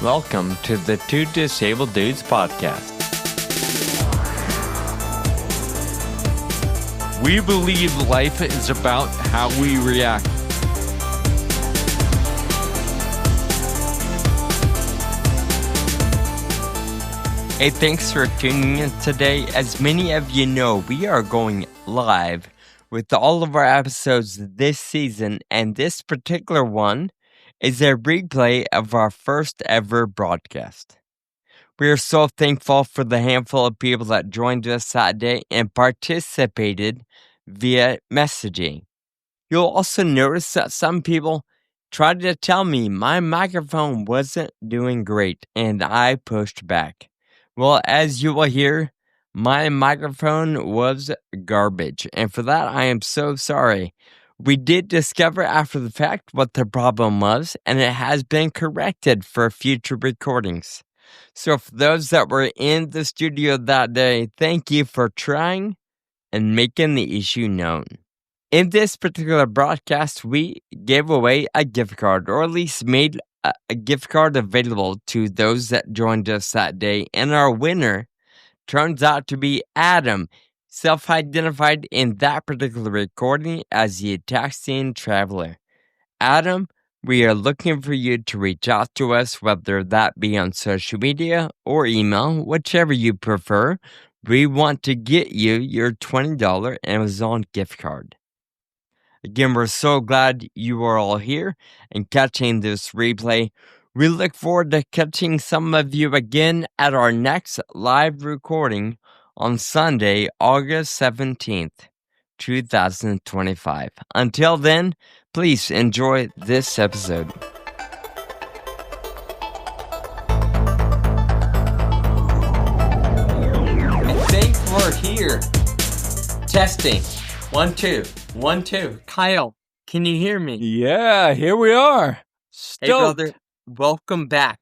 Welcome to the Two Disabled Dudes podcast. We believe life is about how we react. Hey, thanks for tuning in today. As many of you know, we are going live with all of our episodes this season, and this particular one is a replay of our first ever broadcast. We are so thankful for the handful of people that joined us that day and participated via messaging. You'll also notice that some people tried to tell me my microphone wasn't doing great, and I pushed back. Well, as you will hear, my microphone was garbage, and for that I am so sorry. We did discover after the fact what the problem was, and it has been corrected for future recordings. So for those that were in the studio that day, thank you for trying and making the issue known. In this particular broadcast, we gave away a gift card, or at least made a gift card available to those that joined us that day, and our winner turns out to be Adam, self-identified in that particular recording as the Taxiing Traveler. Adam, we are looking for you to reach out to us, whether that be on social media or email, whichever you prefer. We want to get you your $20 Amazon gift card. Again, we're so glad you are all here and catching this replay. We look forward to catching some of you again at our next live recording on Sunday, August 17th, 2025. Until then, please enjoy this episode. I think we're here. Testing. 1, 2. 1, 2. Kyle, can you hear me? Yeah, here we are. Stoked. Hey, brother, welcome back.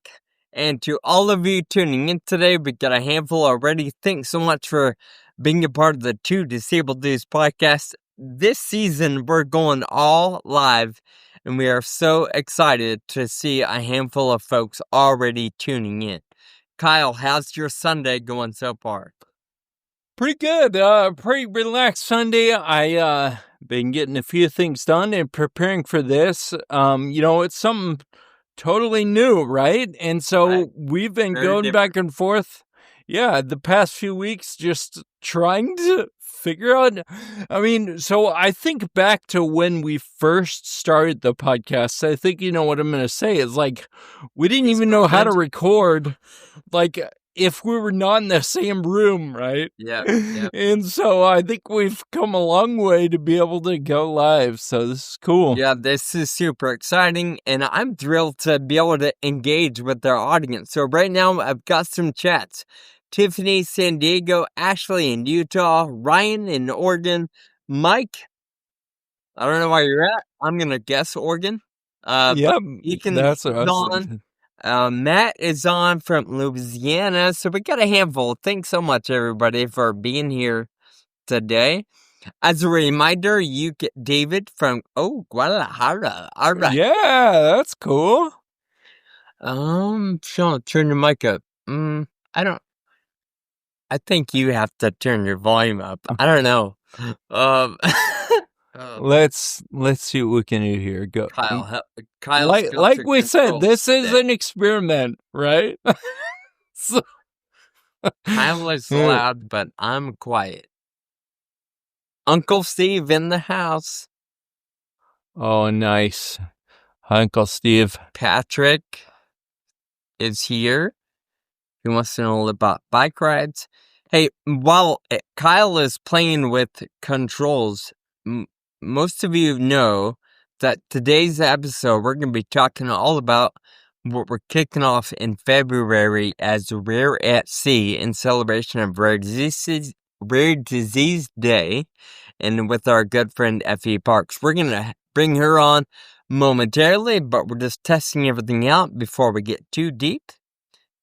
And to all of you tuning in today, we got a handful already. Thanks so much for being a part of the Two Disabled Dudes podcast. This season, we're going all live, and we are so excited to see a handful of folks already tuning in. Kyle, how's your Sunday going so far? Pretty good. Pretty relaxed Sunday. I been getting a few things done and preparing for this. It's something totally new, right? And so we've been going back and forth. Yeah, the past few weeks just trying to figure out. So I think back to when we first started the podcast. I think you know what I'm going to say is we didn't even know how to record. If we were not in the same room, right? Yeah. And so I think we've come a long way to be able to go live. So this is cool. Yeah, this is super exciting, and I'm thrilled to be able to engage with our audience. So right now, I've got some chats. Tiffany, San Diego, Ashley in Utah, Ryan in Oregon, Mike, I don't know where you're at. I'm going to guess Oregon. That's what I was thinking. Matt is on from Louisiana, so we got a handful. Thanks so much, everybody, for being here today. As a reminder, you get David from Guadalajara. All right. Yeah, that's cool. Sean, turn your mic up. I think you have to turn your volume up. I don't know. Let's see what we can do here. Go, Kyle. Like we said, this is an experiment, right? Kyle is loud, but I'm quiet. Uncle Steve in the house. Oh, nice. Hi, Uncle Steve. Patrick is here. He wants to know about bike rides. Hey, while Kyle is playing with controls, most of you know that today's episode, we're going to be talking all about what we're kicking off in February as Rare at Sea in celebration of Rare Disease Day, and with our good friend Effie Parks. We're going to bring her on momentarily, but we're just testing everything out before we get too deep.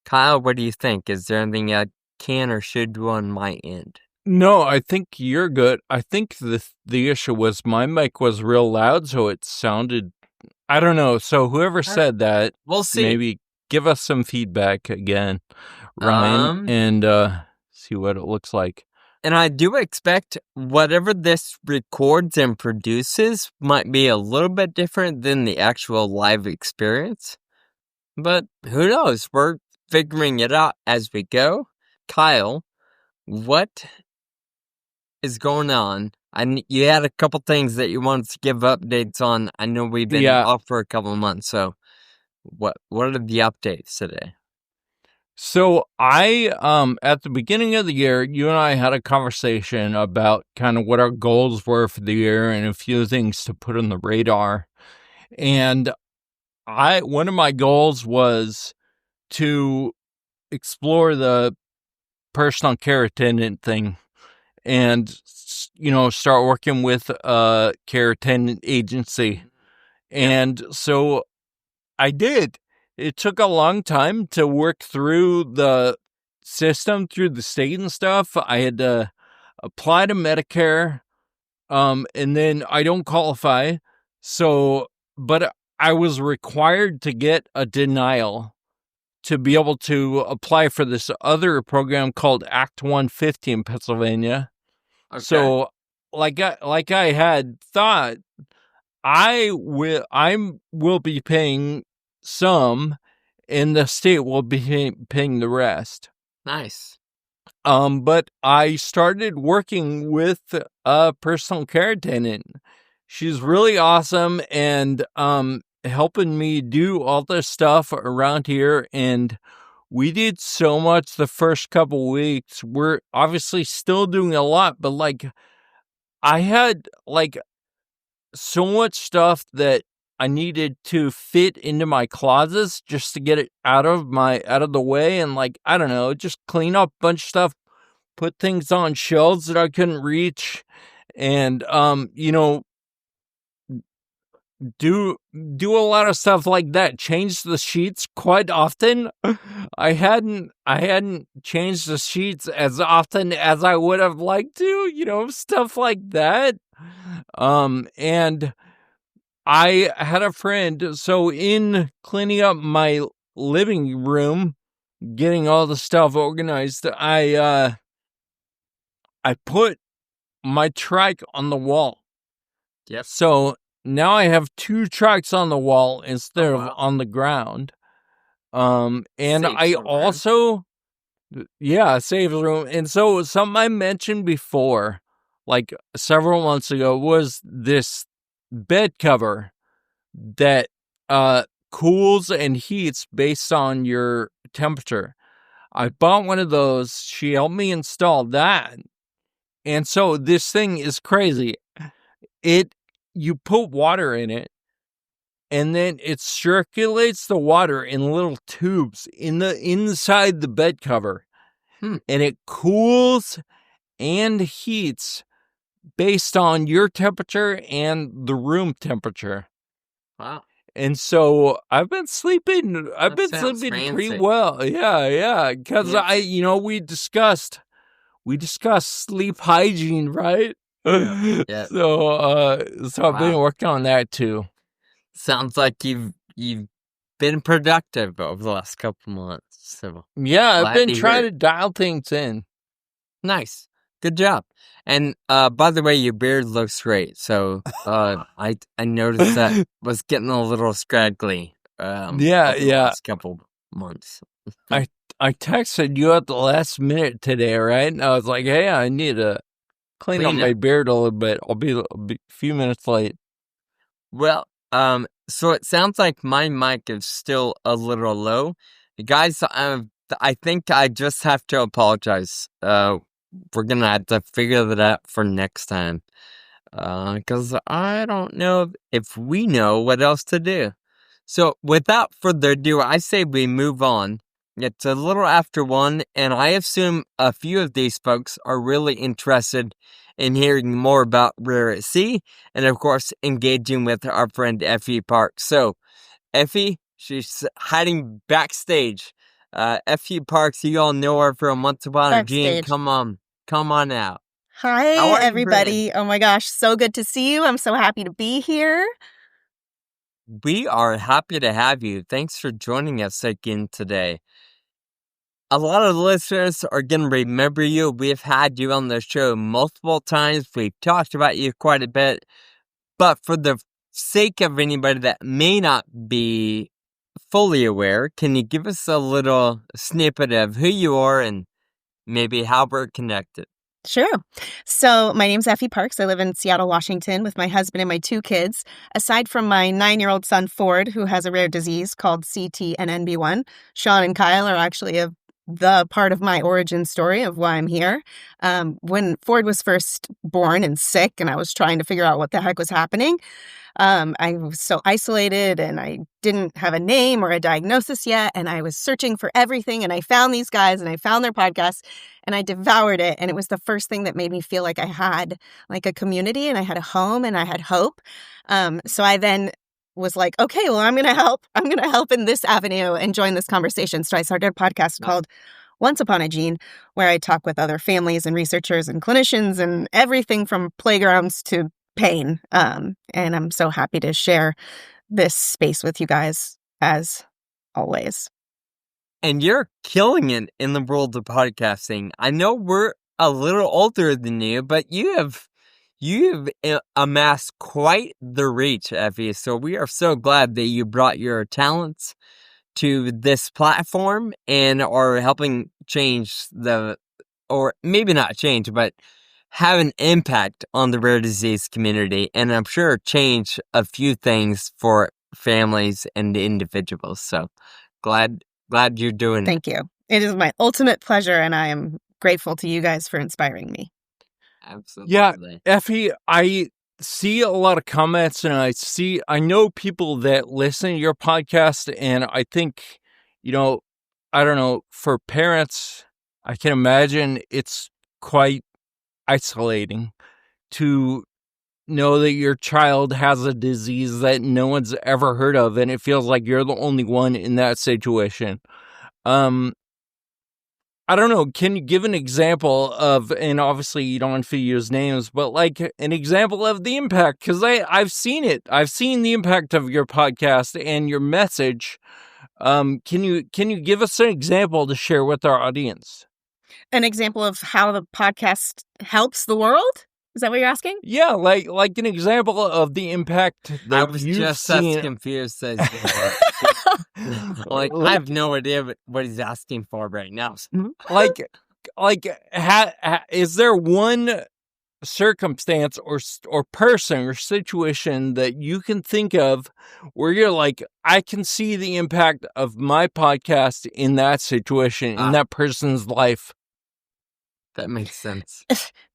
Kyle, what do you think? Is there anything I can or should do on my end? No, I think you're good. I think the issue was my mic was real loud, so it sounded, I don't know. So whoever said that, we'll see. Maybe give us some feedback again, Ryan, and see what it looks like. And I do expect whatever this records and produces might be a little bit different than the actual live experience. But who knows? We're figuring it out as we go. Kyle, what is going on? You had a couple things that you wanted to give updates on. I know we've been off for a couple of months, so what are the updates today? So I, at the beginning of the year, you and I had a conversation about kind of what our goals were for the year and a few things to put on the radar. And one of my goals was to explore the personal care attendant thing and, start working with a care attendant agency. And so I did. It took a long time to work through the system, through the state and stuff. I had to apply to Medicare, and then I don't qualify. But I was required to get a denial to be able to apply for this other program called Act 150 in Pennsylvania. Okay. So, like I had thought, I will be paying some, and the state will be paying the rest. Nice. But I started working with a personal care attendant. She's really awesome and helping me do all this stuff around here. And we did so much the first couple weeks. We're obviously still doing a lot, but I had so much stuff that I needed to fit into my closets just to get it out of the way, and I don't know, just clean up a bunch of stuff, put things on shelves that I couldn't reach, and do a lot of stuff like that. Change the sheets quite often. I hadn't changed the sheets as often as I would have liked to, stuff like that. And I had a friend, so in cleaning up my living room, getting all the stuff organized, I put my trike on the wall. Yep. So now I have 2 trikes on the wall instead of on the ground. And I also, saves room. And so something I mentioned before, several months ago, was this bed cover that cools and heats based on your temperature. I bought one of those. She helped me install that. And so this thing is crazy. You put water in it, and then it circulates the water in little tubes inside the bed cover. And it cools and heats based on your temperature and the room temperature. Wow. And so I've been sleeping fancy. pretty well. Yeah. Cause we discussed sleep hygiene, right? Yeah. So I've been working on that too. Sounds like you've been productive over the last couple months. So yeah, I've been trying to dial things in. Nice. Good job. And by the way, your beard looks great. So I noticed that was getting a little scraggly. Over the last couple months. I texted you at the last minute today, right? And I was like, hey, I need to clean up my beard a little bit. I'll be a few minutes late. Well, so it sounds like my mic is still a little low. Guys, I think I just have to apologize. We're going to have to figure that out for next time. Because I don't know if we know what else to do. So without further ado, I say we move on. It's a little after 1, and I assume a few of these folks are really interested in hearing more about Rare at Sea, and of course, engaging with our friend Effie Parks. So, Effie, she's hiding backstage. Effie Parks, you all know her from Once Upon a Dream. Come on out. Hi, everybody. Oh my gosh, so good to see you. I'm so happy to be here. We are happy to have you. Thanks for joining us again today. A lot of listeners are going to remember you. We've had you on the show multiple times. We've talked about you quite a bit. But for the sake of anybody that may not be fully aware, can you give us a little snippet of who you are and maybe how we're connected? Sure. So my name's Effie Parks. I live in Seattle, Washington with my husband and my 2 kids. Aside from my 9-year-old son, Ford, who has a rare disease called CTNNB1, Sean and Kyle are actually the part of my origin story of why I'm here. When Ford was first born and sick and I was trying to figure out what the heck was happening, I was so isolated and I didn't have a name or a diagnosis yet. And I was searching for everything. And I found these guys and I found their podcast and I devoured it. And it was the first thing that made me feel like I had like a community and I had a home and I had hope. So I then was like, okay, well, I'm going to help. I'm going to help in this avenue and join this conversation. So I started a podcast called Once Upon a Gene, where I talk with other families and researchers and clinicians and everything from playgrounds to pain. And I'm so happy to share this space with you guys as always. And you're killing it in the world of podcasting. I know we're a little older than you, but you have amassed quite the reach, Effie. So we are so glad that you brought your talents to this platform and are helping change or maybe not change, but have an impact on the rare disease community. And I'm sure change a few things for families and individuals. So glad you're doing it. Thank you. It is my ultimate pleasure, and I am grateful to you guys for inspiring me. Absolutely. Yeah, Effie, I see a lot of comments and I know people that listen to your podcast, and I think, I don't know, for parents, I can imagine it's quite isolating to know that your child has a disease that no one's ever heard of, and it feels like you're the only one in that situation. I don't know, can you give an example of, and obviously you don't want to use names, but like an example of the impact? Because I've seen it. I've seen the impact of your podcast and your message. Can you give us an example to share with our audience? An example of how the podcast helps the world? Is that what you're asking? Yeah, like an example of the impact that I was just seen. as confused as like I have no idea what he's asking for right now. Is there one circumstance or person or situation that you can think of where you're like, I can see the impact of my podcast in that situation, in that person's life? That makes sense.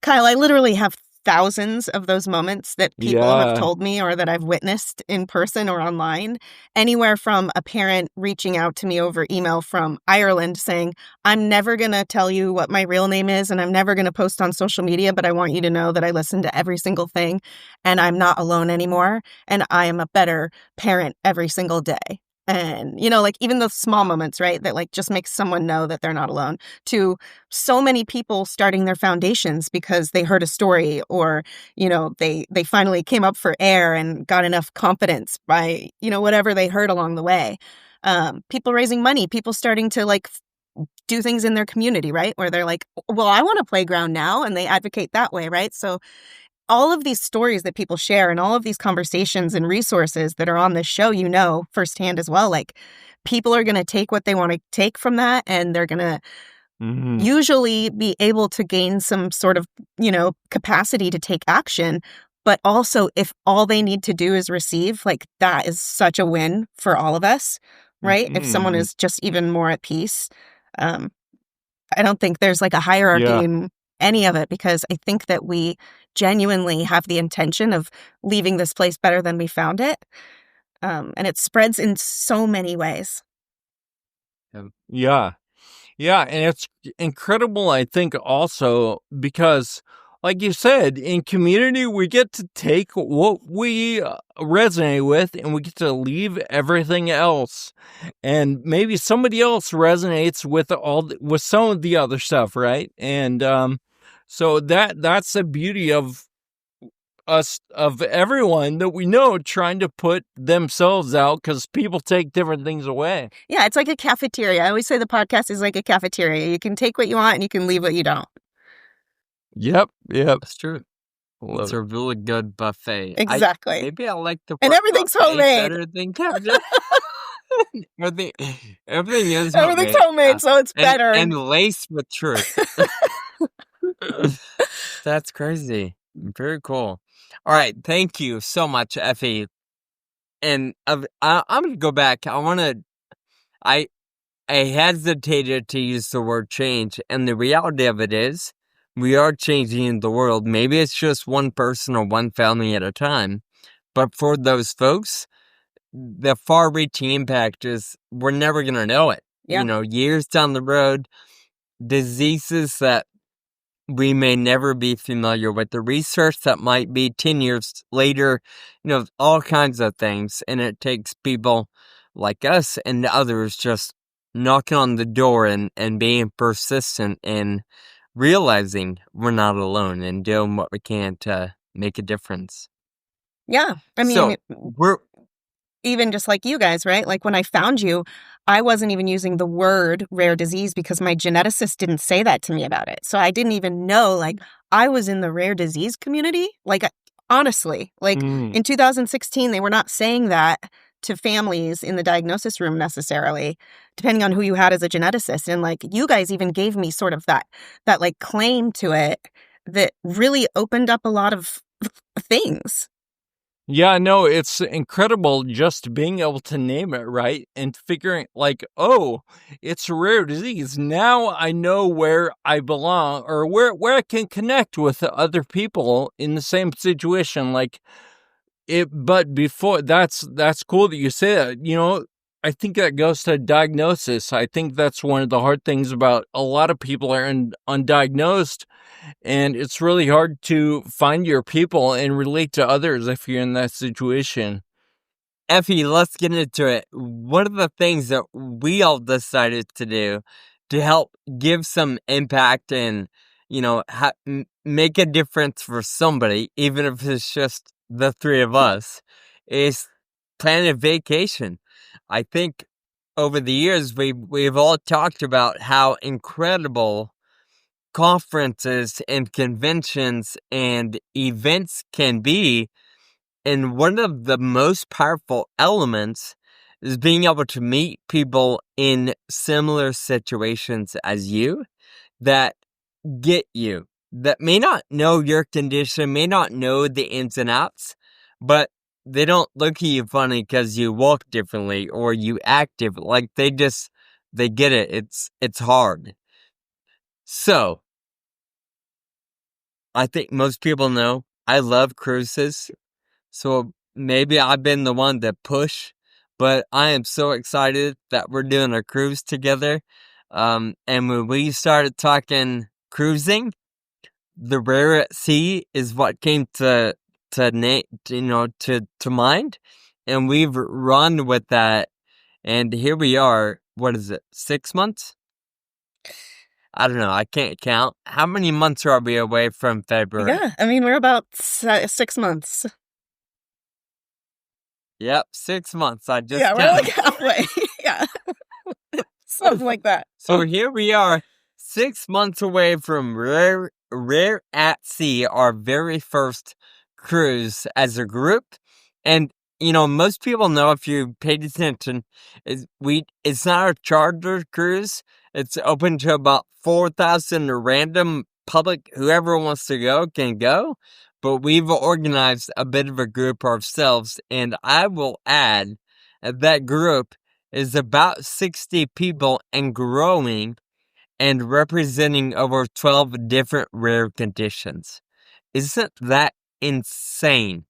Kyle, I literally have thousands of those moments that people have told me or that I've witnessed in person or online. Anywhere from a parent reaching out to me over email from Ireland saying, I'm never going to tell you what my real name is and I'm never going to post on social media, but I want you to know that I listen to every single thing and I'm not alone anymore and I am a better parent every single day. And, like even those small moments, right, that like just makes someone know that they're not alone, to so many people starting their foundations because they heard a story or, they finally came up for air and got enough confidence by, whatever they heard along the way. People raising money, people starting to like do things in their community, right, where they're like, well, I want a playground now, and they advocate that way, right? So all of these stories that people share and all of these conversations and resources that are on this show, firsthand as well, like people are going to take what they want to take from that and they're going to usually be able to gain some sort of, capacity to take action. But also if all they need to do is receive, like that is such a win for all of us, right? If someone is just even more at peace. I don't think there's like a hierarchy in any of it, because I think that we genuinely have the intention of leaving this place better than we found it. And it spreads in so many ways. Yeah. Yeah. And it's incredible, I think, also because, like you said, in community, we get to take what we resonate with and we get to leave everything else. And maybe somebody else resonates with some of the other stuff, right? And so that's the beauty of everyone that we know trying to put themselves out because people take different things away. Yeah, it's like a cafeteria. I always say the podcast is like a cafeteria. You can take what you want and you can leave what you don't. Yep. That's true. It's a really good buffet. Exactly. Maybe I like the and everything's homemade. better than cafeteria. Everything is Everything's homemade, so it's better. And laced with truth. That's crazy. Very cool. All right. Thank you so much, Effie. And I'm going to go back. I hesitated to use the word change. And the reality of it is we are changing the world. Maybe it's just one person or one family at a time. But for those folks, the far-reaching impact is we're never going to know it. Yeah. Years down the road, diseases that we may never be familiar with, the research that might be 10 years later, all kinds of things. And it takes people like us and others just knocking on the door and being persistent and realizing we're not alone and doing what we can to make a difference. Yeah. I mean, so we're even just like you guys, right? Like when I found you, I wasn't even using the word rare disease because my geneticist didn't say that to me about it. So I didn't even know, like, I was in the rare disease community. Like, honestly, in 2016, they were not saying that to families in the diagnosis room necessarily, depending on who you had as a geneticist. And like, you guys even gave me sort of that like claim to it that really opened up a lot of things. Yeah, no, it's incredible just being able to name it, right? And figuring like, oh, it's a rare disease. Now I know where I belong or where I can connect with other people in the same situation. Like it, but before that's cool that you say that, I think that goes to diagnosis. I think that's one of the hard things about a lot of people are undiagnosed. And it's really hard to find your people and relate to others if you're in that situation. Effie, let's get into it. What are the things that we all decided to do to help give some impact and, make a difference for somebody, even if it's just the three of us, is plan a vacation. I think over the years, we've all talked about how incredible conferences and conventions and events can be. And one of the most powerful elements is being able to meet people in similar situations as you that get you, that may not know your condition, may not know the ins and outs, but they don't look at you funny because you walk differently or you act different. Like they get it. It's hard. So I think most people know I love cruises. So maybe I've been the one to push, but I am so excited that we're doing a cruise together. And when we started talking cruising, the Rare at Sea is what came to mind, and we've run with that. And here we are. What is it? 6 months? I don't know. I can't count. How many months are we away from February? Yeah, I mean, we're about 6 months. Yep, 6 months. I just we're like halfway. Yeah, something like that. So here we are, 6 months away from Rare at Sea, our very first cruise as a group. And most people know, if you paid attention, it's not a charter cruise. It's open to about 4,000 random public, whoever wants to go can go. But we've organized a bit of a group ourselves, and I will add that group is about 60 people and growing and representing over 12 different rare conditions. Isn't that insane?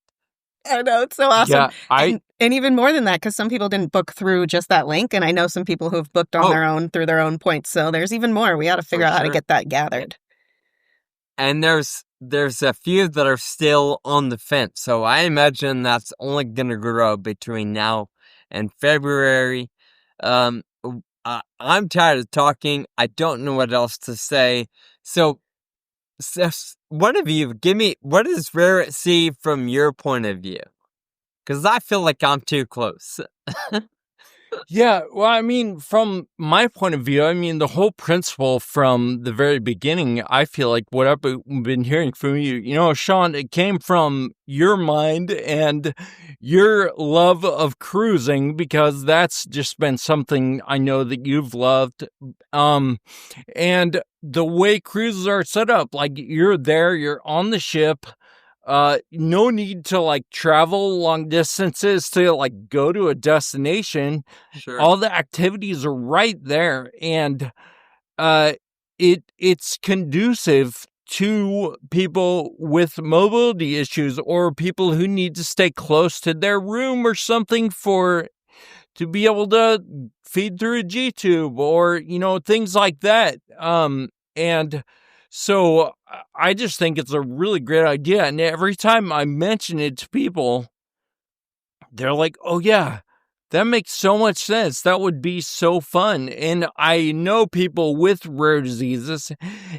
I know, it's so awesome. Yeah, and even more than that, because some people didn't book through just that link, and I know some people who've booked on their own through their own points. So there's even more. We got to figure out how to get that gathered. And there's a few that are still on the fence. So I imagine that's only going to grow between now and February. I'm tired of talking. I don't know what else to say. So one of you, give me, what is Rare at Sea from your point of view? Because I feel like I'm too close. Yeah, well, I mean, from my point of view, I mean, the whole principle from the very beginning, I feel like what I've been hearing from you, Sean, it came from your mind and your love of cruising, because that's just been something I know that you've loved. And the way cruises are set up, like you're there, you're on the ship. No need to like travel long distances to like go to a destination. Sure. All the activities are right there, and it's conducive to people with mobility issues or people who need to stay close to their room or something to be able to feed through a G-tube or things like that. And so I just think it's a really great idea. And every time I mention it to people, they're like, oh, yeah, that makes so much sense. That would be so fun. And I know people with rare diseases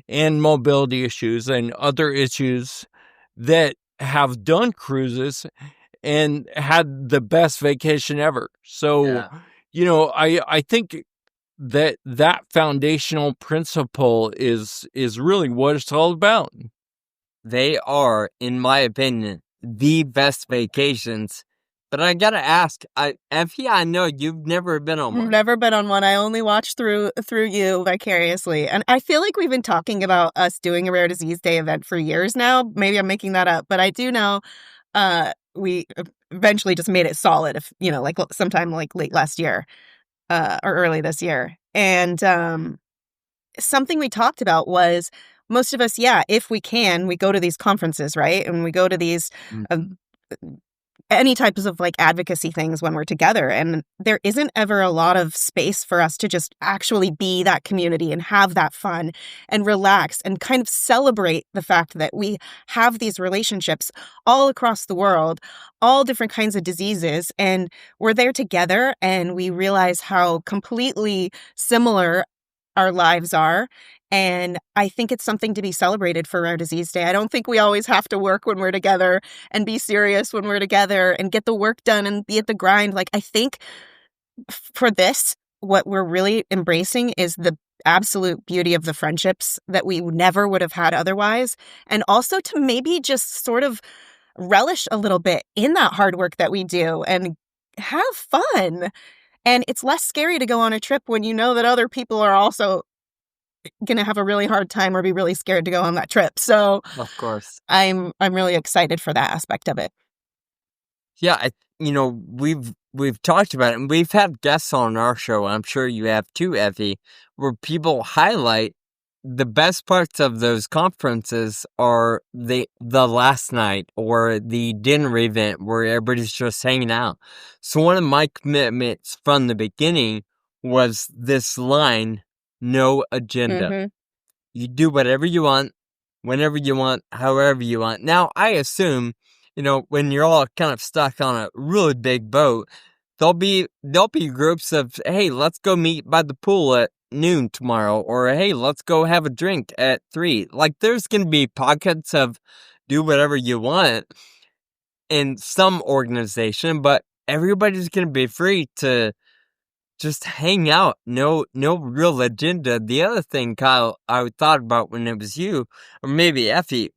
and mobility issues and other issues that have done cruises and had the best vacation ever. So, I think that foundational principle is really what it's all about. They are, in my opinion, the best vacations. But I gotta ask, Effie, I know you've never been on one. Never been on one. I only watch through you vicariously. And I feel like we've been talking about us doing a Rare Disease Day event for years now. Maybe I'm making that up. But I do know we eventually just made it solid, like sometime like late last year or early this year. And something we talked about was most of us, if we can, we go to these conferences, right? And we go to these any types of like advocacy things when we're together. And there isn't ever a lot of space for us to just actually be that community and have that fun and relax and kind of celebrate the fact that we have these relationships all across the world, all different kinds of diseases. And we're there together and we realize how completely similar our lives are. And I think it's something to be celebrated for Rare Disease Day. I don't think we always have to work when we're together and be serious when we're together and get the work done and be at the grind. Like, I think for this, what we're really embracing is the absolute beauty of the friendships that we never would have had otherwise. And also to maybe just sort of relish a little bit in that hard work that we do and have fun. And it's less scary to go on a trip when you know that other people are also going to have a really hard time or be really scared to go on that trip. So, of course, I'm really excited for that aspect of it. Yeah, we've talked about it, and we've had guests on our show. I'm sure you have too, Effie, where people highlight the best parts of those conferences are the last night or the dinner event where everybody's just hanging out. So one of my commitments from the beginning was this line, no agenda. Mm-hmm. You do whatever you want, whenever you want, however you want. Now, I assume, when you're all kind of stuck on a really big boat, there'll be groups of, hey, let's go meet by the pool at noon tomorrow, or hey, let's go have a drink at 3. Like, there's going to be pockets of do whatever you want in some organization, but everybody's going to be free to just hang out. No real agenda. The other thing, Kyle, I thought about when it was you, or maybe Effie,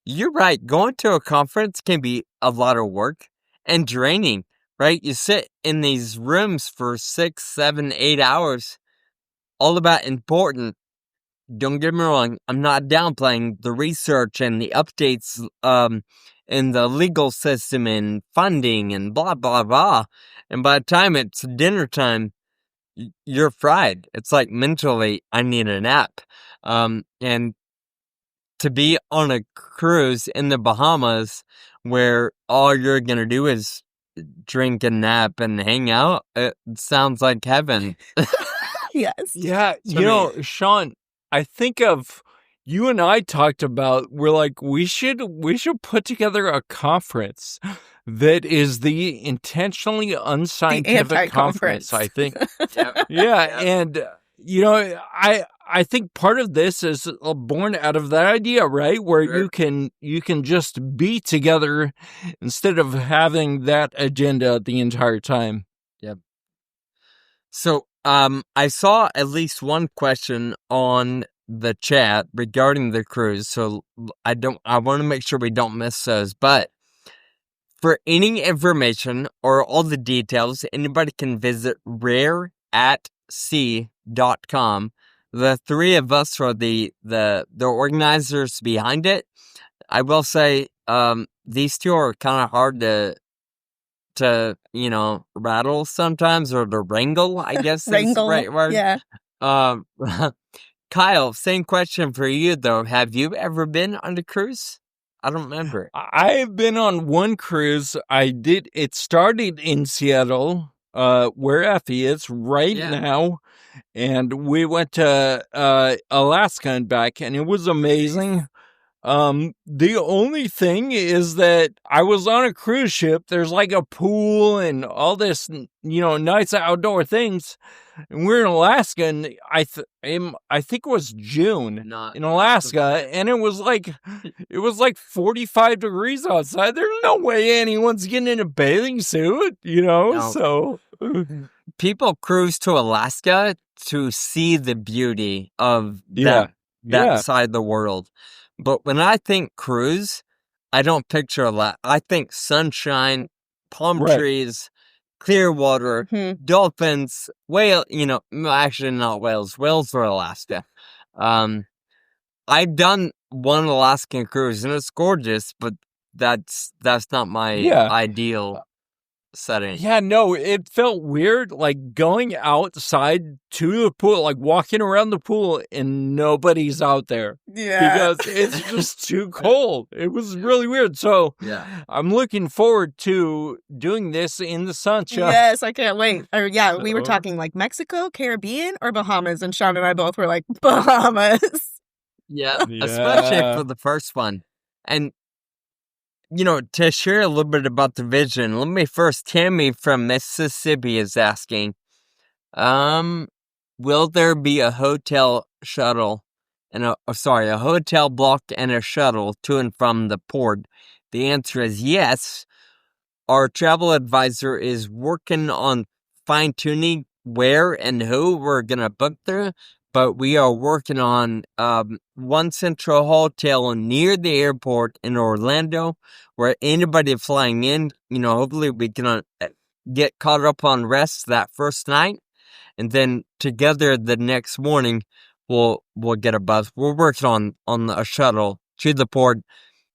you're right. Going to a conference can be a lot of work and draining, right? You sit in these rooms for 6, 7, 8 hours, all about important. Don't get me wrong, I'm not downplaying the research and the updates in the legal system and funding and blah, blah, blah. And by the time it's dinner time, you're fried. It's like mentally, I need a nap. And to be on a cruise in the Bahamas where all you're going to do is drink and nap and hang out, it sounds like heaven. Yes. Yeah. Sean, I think of you and I talked about, we're like, we should put together a conference that is the intentionally unscientific conference, I think. Yeah. And, I think part of this is born out of that idea, right? Where you can just be together instead of having that agenda the entire time. Yep. So, I saw at least one question on the chat regarding the cruise, so I want to make sure we don't miss those, but for any information or all the details, anybody can visit rareatsea.com. The three of us are the organizers behind it. I will say, these two are kind of hard to rattle sometimes, or to wrangle, I guess is the right word. Yeah. Kyle, same question for you though. Have you ever been on a cruise? I don't remember. I've been on one cruise. It started in Seattle, where Effie is right now. And we went to Alaska and back, and it was amazing. The only thing is that I was on a cruise ship. There's like a pool and all this, nice outdoor things. And we're in Alaska, and I think it was June in Alaska, and it was like 45 degrees outside. There's no way anyone's getting in a bathing suit, No. So people cruise to Alaska to see the beauty of that side of the world. But when I think cruise, I don't picture a lot. I think sunshine, palm trees, clear water, dolphins, whale, actually not whales. Whales are Alaska. I've done one Alaskan cruise and it's gorgeous, but that's not my ideal setting. Yeah, no, it felt weird, like going outside to the pool, like walking around the pool and nobody's out there. Yeah. Because it's just too cold. It was really weird. So I'm looking forward to doing this in the sunshine. Yes, I can't wait. We were talking like Mexico, Caribbean, or Bahamas, and Sean and I both were like, Bahamas. Yeah. Especially for the first one. And to share a little bit about the vision, let me first, Tammy from Mississippi is asking, will there be a hotel shuttle and a hotel block and a shuttle to and from the port? The answer is yes. Our travel advisor is working on fine-tuning where and who we're going to book through, but we are working on one central hotel near the airport in Orlando, where anybody flying in, hopefully we can get caught up on rest that first night, and then together the next morning we'll get a bus. We're working on a shuttle to the port.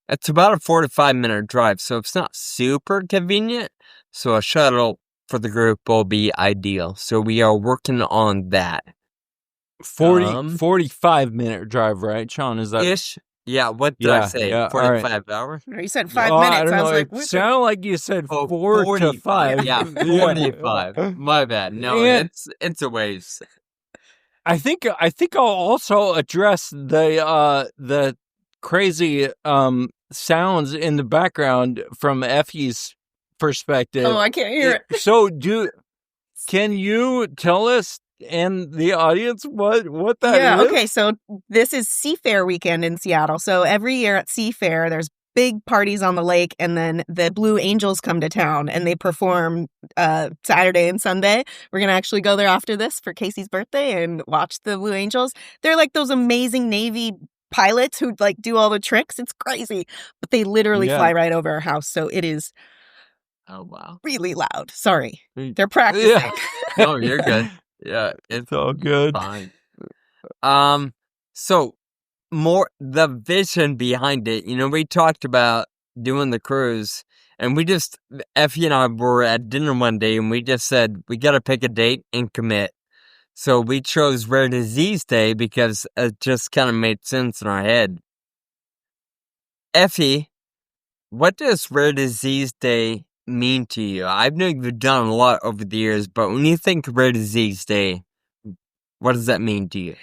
It's about a 45-minute drive, so it's not super convenient. So a shuttle for the group will be ideal. So we are working on that. 45-minute drive, right, Sean? Is that ish? Yeah. What did I say? 45 hours? You said 5 minutes. I don't know. was like, it sounded like you said 4 to 5. Yeah, 45. My bad. No, it's a ways. I think I'll also address the crazy sounds in the background from Effie's perspective. Oh, I can't hear it. So can you tell us and the audience what that is? Yeah, okay, so this is Seafair weekend in Seattle. So every year at Seafair, there's big parties on the lake, and then the Blue Angels come to town, and they perform Saturday and Sunday. We're going to actually go there after this for Casey's birthday and watch the Blue Angels. They're like those amazing Navy pilots who like do all the tricks. It's crazy. But they literally fly right over our house, so it is really loud. Sorry. They're practicing. Yeah. No, you're good. Yeah, it's all good. Fine. So more the vision behind it. We talked about doing the cruise, and Effie and I were at dinner one day, and we just said we got to pick a date and commit. So we chose Rare Disease Day because it just kind of made sense in our head. Effie, what does Rare Disease Day mean to you? I know you've done a lot over the years, but when you think Rare Disease Day, what does that mean to you?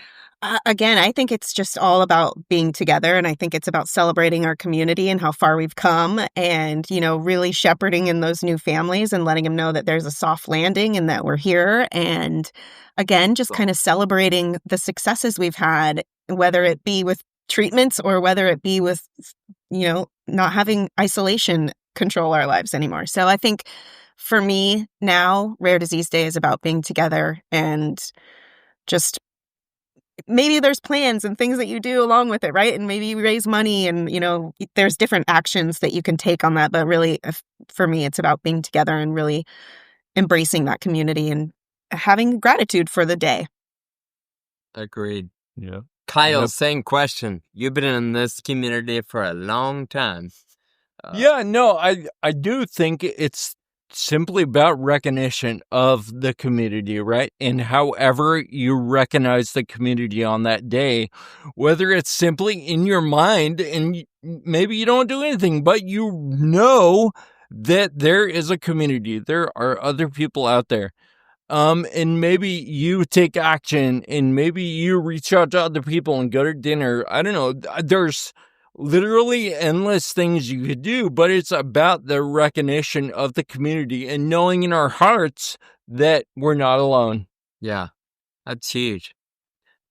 Again, I think it's just all about being together, and I think it's about celebrating our community and how far we've come, and, really shepherding in those new families and letting them know that there's a soft landing and that we're here. And again, just kind of celebrating the successes we've had, whether it be with treatments or whether it be with, not having isolation control our lives anymore. So I think for me now, Rare Disease Day is about being together and just maybe there's plans and things that you do along with it, right? And maybe you raise money and, there's different actions that you can take on that. But really, for me, it's about being together and really embracing that community and having gratitude for the day. Agreed. Yeah. Kyle, same question. You've been in this community for a long time. I do think it's simply about recognition of the community, right? And however you recognize the community on that day, whether it's simply in your mind and maybe you don't do anything, but you know that there is a community, there are other people out there. And maybe you take action and maybe you reach out to other people and go to dinner. I don't know. There's literally endless things you could do, but it's about the recognition of the community and knowing in our hearts that we're not alone. Yeah, that's huge.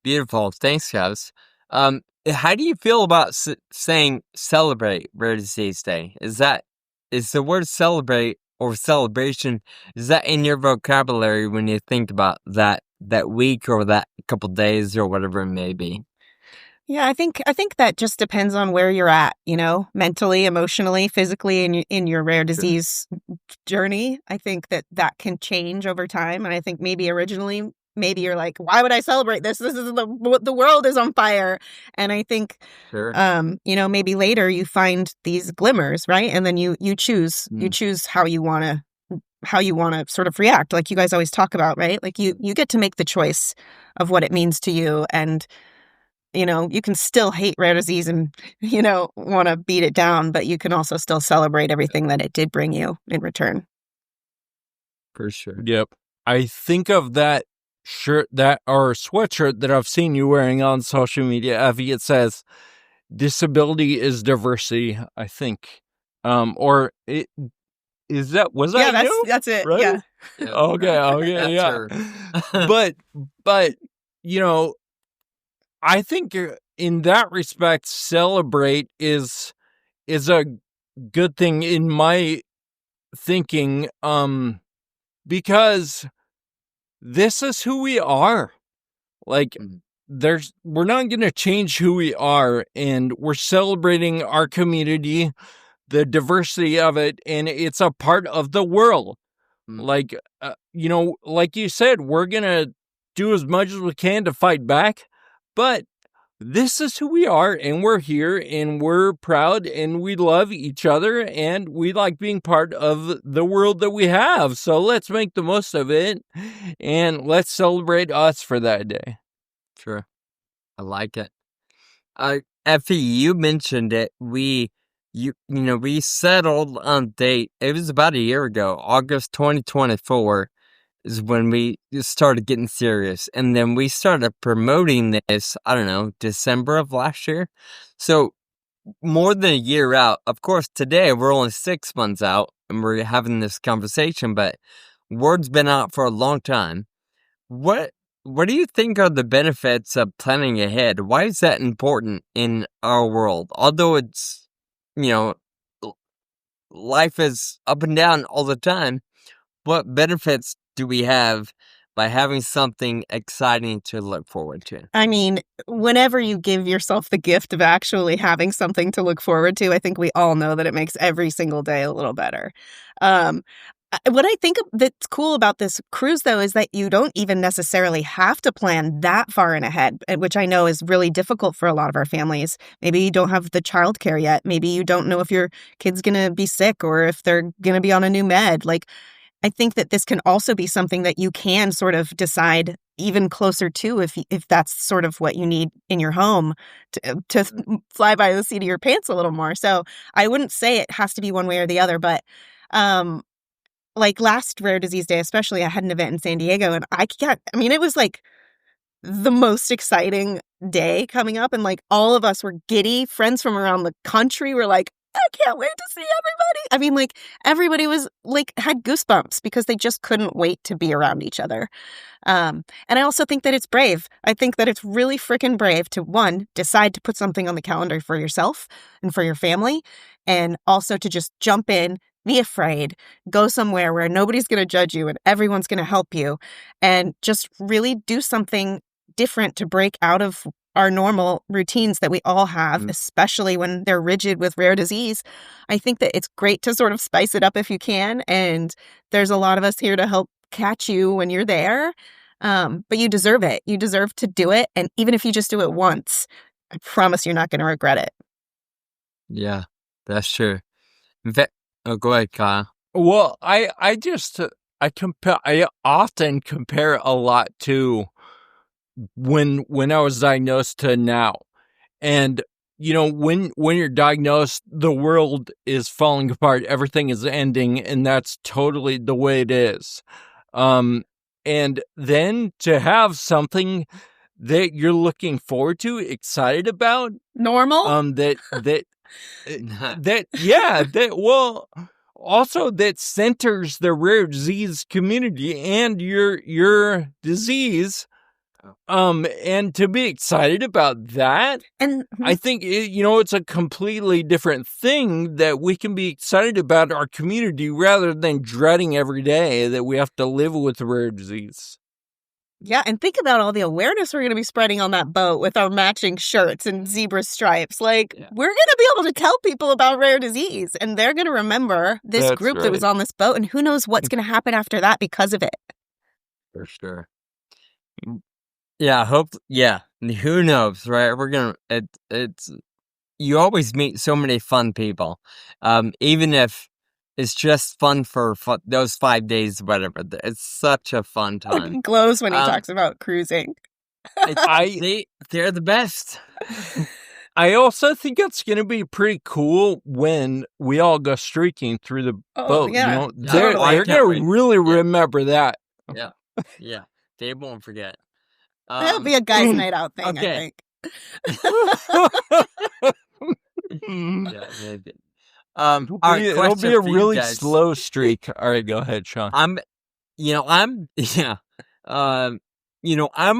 Beautiful. Thanks, guys. How do you feel about saying celebrate Rare Disease Day? Is the word celebrate or celebration, is that in your vocabulary when you think about that week or that couple days or whatever it may be? Yeah, I think that just depends on where you're at, mentally, emotionally, physically in your rare disease journey. I think that can change over time. And I think maybe originally, maybe you're like, why would I celebrate this? This is the world is on fire. And I think, maybe later you find these glimmers, right? And then you choose how you want to sort of react, like you guys always talk about, right? Like you get to make the choice of what it means to you. And you can still hate rare disease and, want to beat it down, but you can also still celebrate everything that it did bring you in return. For sure. Yep. I think of that shirt or sweatshirt that I've seen you wearing on social media, Effie. It says, disability is diversity, I think. Was that you? That's it. Right? Yeah. Okay. Yeah. But, I think in that respect, celebrate is a good thing in my thinking, because this is who we are. Like, we're not going to change who we are, and we're celebrating our community, the diversity of it, and it's a part of the world. Like, like you said, we're going to do as much as we can to fight back. But this is who we are, and we're here, and we're proud, and we love each other, and we like being part of the world that we have. So let's make the most of it, and let's celebrate us for that day. Sure. I like it. Effie, you mentioned it. We settled on date. It was about a year ago, August 2024. Is when we started getting serious. And then we started promoting this, I don't know, December of last year. So more than a year out. Of course, today we're only 6 months out and we're having this conversation, but word's been out for a long time. What do you think are the benefits of planning ahead? Why is that important in our world? Although it's, life is up and down all the time, what benefits do we have by having something exciting to look forward to? I mean, whenever you give yourself the gift of actually having something to look forward to, I think we all know that it makes every single day a little better. What I think that's cool about this cruise, though, is that you don't even necessarily have to plan that far in ahead, which I know is really difficult for a lot of our families. Maybe you don't have the childcare yet. Maybe you don't know if your kid's going to be sick or if they're going to be on a new med. Like, I think that this can also be something that you can sort of decide even closer to if that's sort of what you need in your home to fly by the seat of your pants a little more. So I wouldn't say it has to be one way or the other, but like last Rare Disease Day, especially, I had an event in San Diego and it was like the most exciting day coming up. And like all of us were giddy. Friends from around the country were like, I can't wait to see everybody. I mean, like everybody was like had goosebumps because they just couldn't wait to be around each other. And I also think that it's brave. I think that it's really freaking brave to, one, decide to put something on the calendar for yourself and for your family, and also to just jump in, be afraid, go somewhere where nobody's going to judge you and everyone's going to help you, and just really do something different to break out of our normal routines that we all have, especially when they're rigid with rare disease. I think that it's great to sort of spice it up if you can, and there's a lot of us here to help catch you when you're there. But you deserve it. You deserve to do it. And even if you just do it once, I promise you're not going to regret it. Yeah, that's true. Go ahead, Kyle. Well, I often compare a lot to when I was diagnosed to now. And you know, when you're diagnosed, the world is falling apart, everything is ending, and that's totally the way it is. And then to have something that you're looking forward to, excited about, normal, also that centers the rare disease community and your disease. And to be excited about that, and I think it's a completely different thing that we can be excited about our community rather than dreading every day that we have to live with rare disease. Yeah, and think about all the awareness we're going to be spreading on that boat with our matching shirts and zebra stripes. Like, we're going to be able to tell people about rare disease, and they're going to remember this group that was on this boat, and who knows what's going to happen after that because of it. For sure. Yeah, who knows, right? We're gonna, it's, you always meet so many fun people. Even if it's just fun for those 5 days, whatever. It's such a fun time. He glows when he talks about cruising. They're the best. I also think it's going to be pretty cool when we all go streaking through the boat. Yeah. They're going to really remember that. Yeah. They won't forget. That'll be a guys' night out thing, okay. I think. Maybe. It'll be a really slow streak. All right, go ahead, Sean. I'm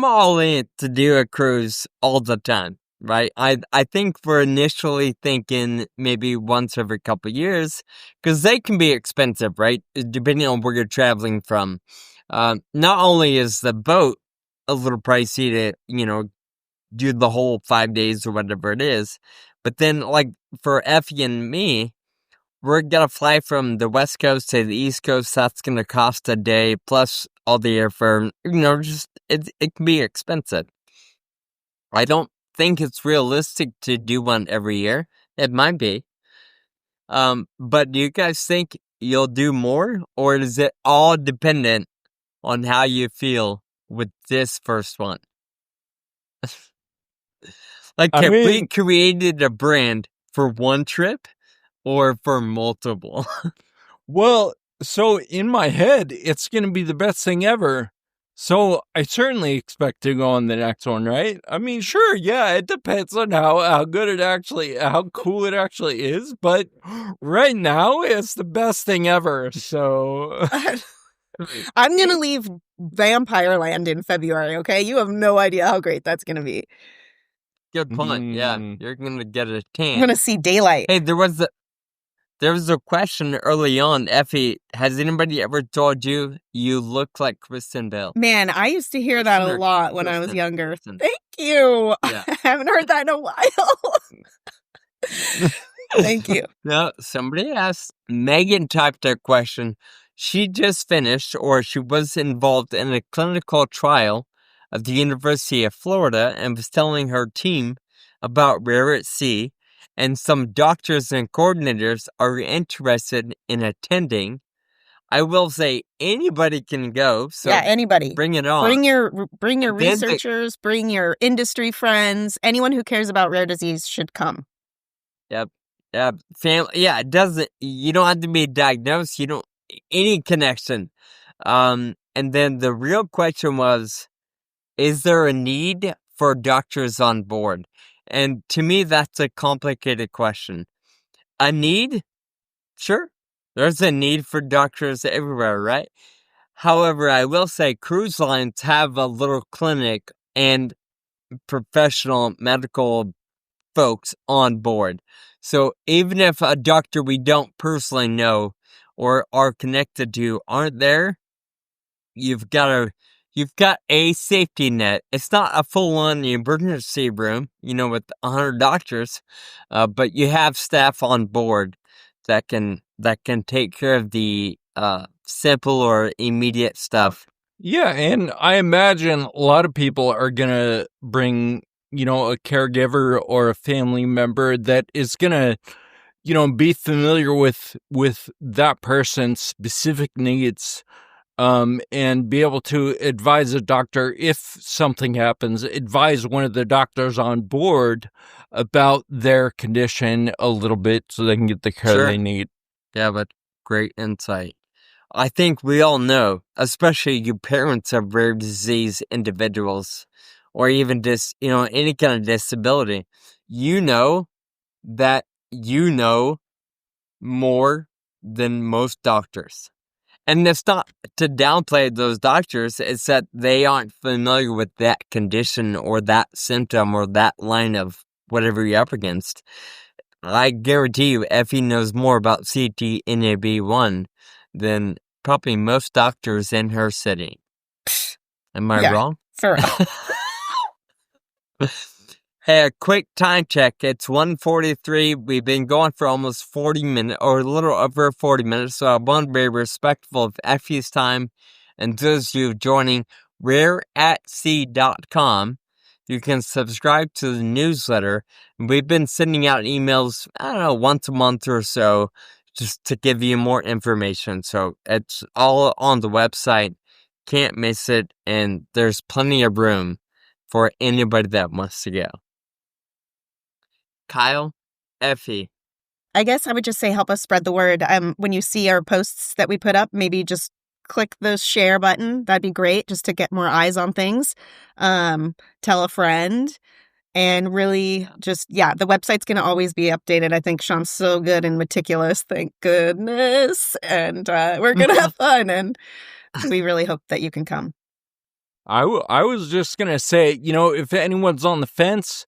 all in to do a cruise all the time, right? I think we're initially thinking maybe once every couple of years, because they can be expensive, right? Depending on where you're traveling from. Not only is the boat a little pricey to, do the whole 5 days or whatever it is, but then like for Effie and me, we're gonna fly from the West Coast to the East Coast. That's gonna cost a day plus all the airfare. It can be expensive. I don't think it's realistic to do one every year. It might be. But do you guys think you'll do more, or is it all dependent on how you feel with this first one? We created a brand for one trip or for multiple? Well, so in my head, it's going to be the best thing ever. So I certainly expect to go on the next one, right? I mean, sure, yeah, it depends on how cool it actually is. But right now, it's the best thing ever. So I'm going to leave Vampire Land in February, okay? You have no idea how great that's going to be. Good point. Yeah, you're going to get a tan. I'm going to see daylight. Hey, there was a question early on. Effie, has anybody ever told you look like Kristen Bell? Man, I used to hear that a lot when I was younger. Thank you. Yeah. I haven't heard that in a while. Thank you. No, somebody asked. Megan typed a question. She just finished, or she was involved in a clinical trial at the University of Florida and was telling her team about Rare at Sea, and some doctors and coordinators are interested in attending. I will say anybody can go. So yeah, anybody. Bring it on. Bring your researchers, bring your industry friends. Anyone who cares about rare disease should come. Yep. Family. Yeah, it doesn't. You don't have to be diagnosed. You don't any connection. And then the real question was, is there a need for doctors on board? And to me, that's a complicated question. A need? Sure. There's a need for doctors everywhere, right? However, I will say cruise lines have a little clinic and professional medical folks on board. So even if a doctor we don't personally know or are connected to aren't there, you've got a safety net. It's not a full-on emergency room, with 100 doctors, but you have staff on board that can take care of the simple or immediate stuff. Yeah, and I imagine a lot of people are gonna bring, a caregiver or a family member that is gonna, be familiar with that person's specific needs. And be able to advise a doctor if something happens, advise one of the doctors on board about their condition a little bit so they can get the care they need. Yeah, but great insight. I think we all know, especially you parents of rare disease individuals, or even just, any kind of disability, that you know more than most doctors. And it's not to downplay those doctors, it's that they aren't familiar with that condition or that symptom or that line of whatever you're up against. I guarantee you, Effie knows more about CTNAB1 than probably most doctors in her city. Am I wrong? For real. Hey, a quick time check. It's 1:43. We've been going for almost 40 minutes, or a little over 40 minutes, so I want to be respectful of Effie's time and those of you joining rareatsea.com. You can subscribe to the newsletter. We've been sending out emails, once a month or so, just to give you more information. So it's all on the website. Can't miss it, and there's plenty of room for anybody that wants to go. Kyle, Effie. I guess I would just say help us spread the word. When you see our posts that we put up, maybe just click the share button. That'd be great, just to get more eyes on things. Tell a friend. And really just, the website's going to always be updated. I think Sean's so good and meticulous. Thank goodness. And we're going to have fun. And we really hope that you can come. I was just going to say, if anyone's on the fence,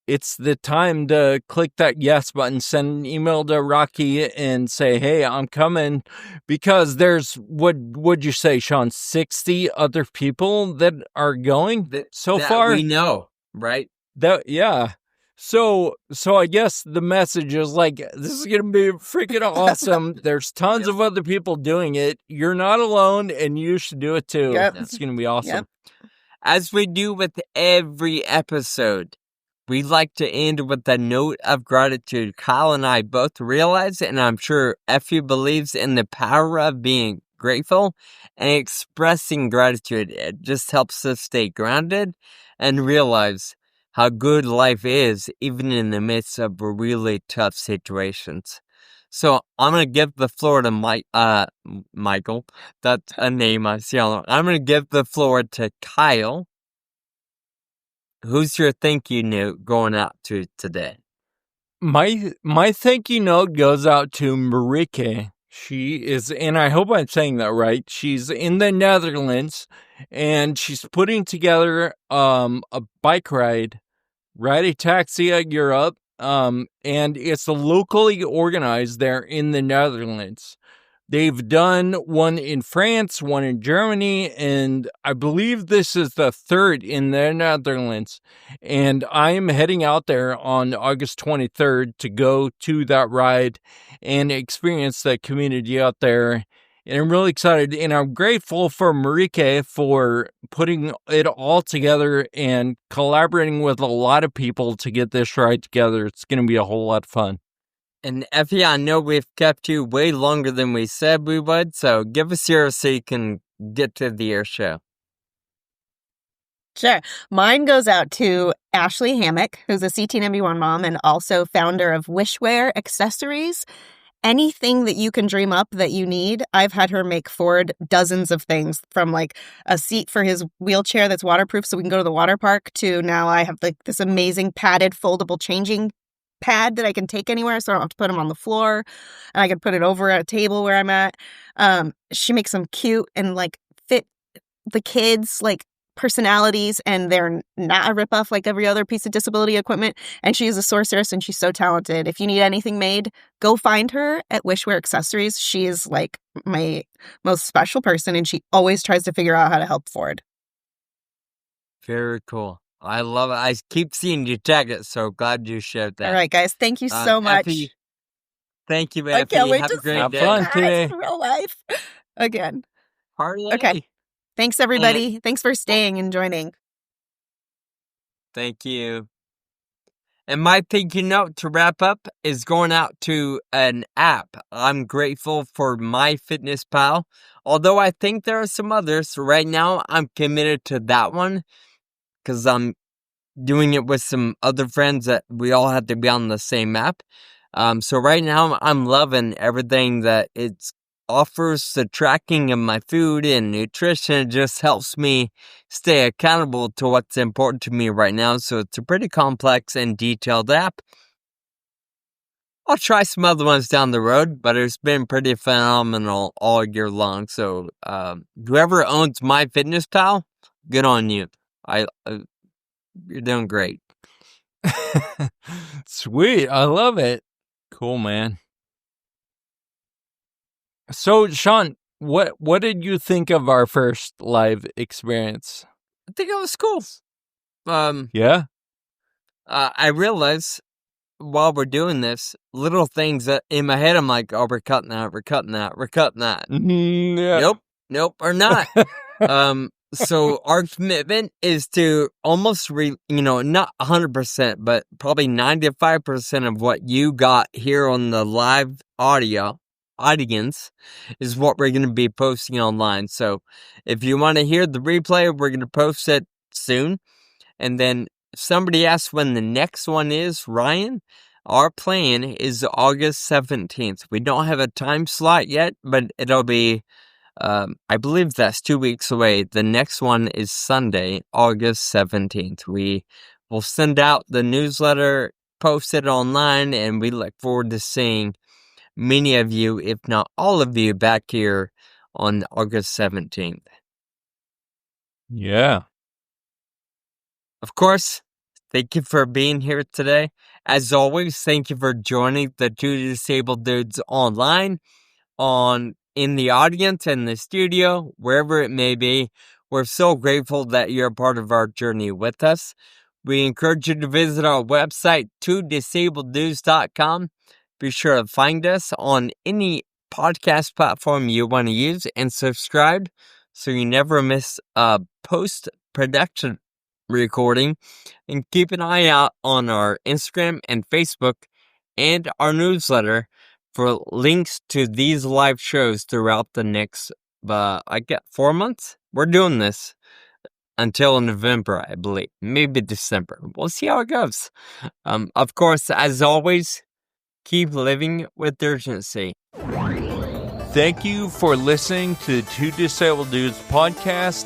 it's the time to click that yes button, send an email to Rocky and say, hey, I'm coming, because there's, what'd you say, Sean, 60 other people that are going so far? We know, right? So I guess the message is like, this is going to be freaking awesome. There's tons of other people doing it. You're not alone, and you should do it too. Yep. It's going to be awesome. Yep. As we do with every episode, we like to end with a note of gratitude. Kyle and I both realize, and I'm sure Effie believes in the power of being grateful and expressing gratitude. It just helps us stay grounded and realize how good life is, even in the midst of really tough situations. So I'm going to give the floor to Michael. That's a name I see all over. I'm going to give the floor to Kyle. Who's your thank you note going out to today? My thank you note goes out to Marieke. She is, and I hope I'm saying that right, she's in the Netherlands, and she's putting together a bike ride, Riditaxia Europe, and it's locally organized there in the Netherlands. They've done one in France, one in Germany, and I believe this is the third in the Netherlands. And I am heading out there on August 23rd to go to that ride and experience the community out there. And I'm really excited, and I'm grateful for Marieke for putting it all together and collaborating with a lot of people to get this ride together. It's going to be a whole lot of fun. And Effie, I know we've kept you way longer than we said we would, so give us yours so you can get to the air show. Sure. Mine goes out to Ashley Hammock, who's a CTNAB1 mom and also founder of Wishwear Accessories. anything that you can dream up that you need. I've had her make Ford dozens of things, from like a seat for his wheelchair that's waterproof so we can go to the water park, to now I have like this amazing padded foldable changing pad that I can take anywhere, so I don't have to put him on the floor, and I can put it over at a table where I'm at. She makes them cute and like fit the kids like personalities, and they're not a ripoff like every other piece of disability equipment. And she is a sorceress, and she's so talented. If you need anything made, go find her at Wishwear Accessories. She is like my most special person, and she always tries to figure out how to help Ford. Very cool. I love it. I keep seeing you tag it, so glad you shared that. All right, guys. Thank you so much. Effie, thank you, I Effie. can't wait Have to a great have day. fun today. in real life again. Harley. Okay. Thanks, everybody. Thanks for staying and joining. Thank you. And my thank you note to wrap up is going out to an app. I'm grateful for MyFitnessPal. Although I think there are some others. Right now, I'm committed to that one because I'm doing it with some other friends that we all have to be on the same app. So right now, I'm loving everything that it offers. The tracking of my food and nutrition. It just helps me stay accountable to what's important to me right now. So it's a pretty complex and detailed app. I'll try some other ones down the road, but it's been pretty phenomenal all year long. So whoever owns MyFitnessPal, good on you. You're doing great. Sweet. I love it. Cool, man. So, Sean, what did you think of our first live experience? I think it was cool. Yeah? I realized while we're doing this, little things that in my head, I'm like, oh, we're cutting that. Yeah. Nope, or not. So our commitment is to almost, not 100%, but probably 95% of what you got here on the live audience is what we're going to be posting online. So if you want to hear the replay, we're going to post it soon. And then somebody asked when the next one is, Ryan. Our plan is August 17th. We don't have a time slot yet, but it'll be, I believe that's 2 weeks away. The next one is Sunday, August 17th. We will send out the newsletter, post it online, and we look forward to seeing many of you, if not all of you, back here on August 17th. Yeah. Of course, thank you for being here today. As always, thank you for joining the Two Disabled Dudes online, in the audience, in the studio, wherever it may be. We're so grateful that you're a part of our journey with us. We encourage you to visit our website, twodisableddudes.com. Be sure to find us on any podcast platform you want to use and subscribe so you never miss a post-production recording. And keep an eye out on our Instagram and Facebook and our newsletter for links to these live shows throughout the next, 4 months. We're doing this until November, I believe. Maybe December. We'll see how it goes. Of course, as always, keep living with urgency. Thank you for listening to the Two Disabled Dudes podcast.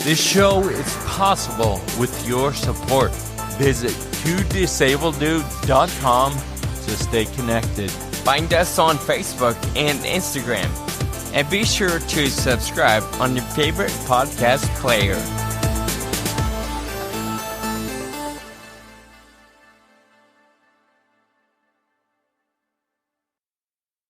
This show is possible with your support. Visit twodisableddudes.com to stay connected. Find us on Facebook and Instagram. And be sure to subscribe on your favorite podcast player.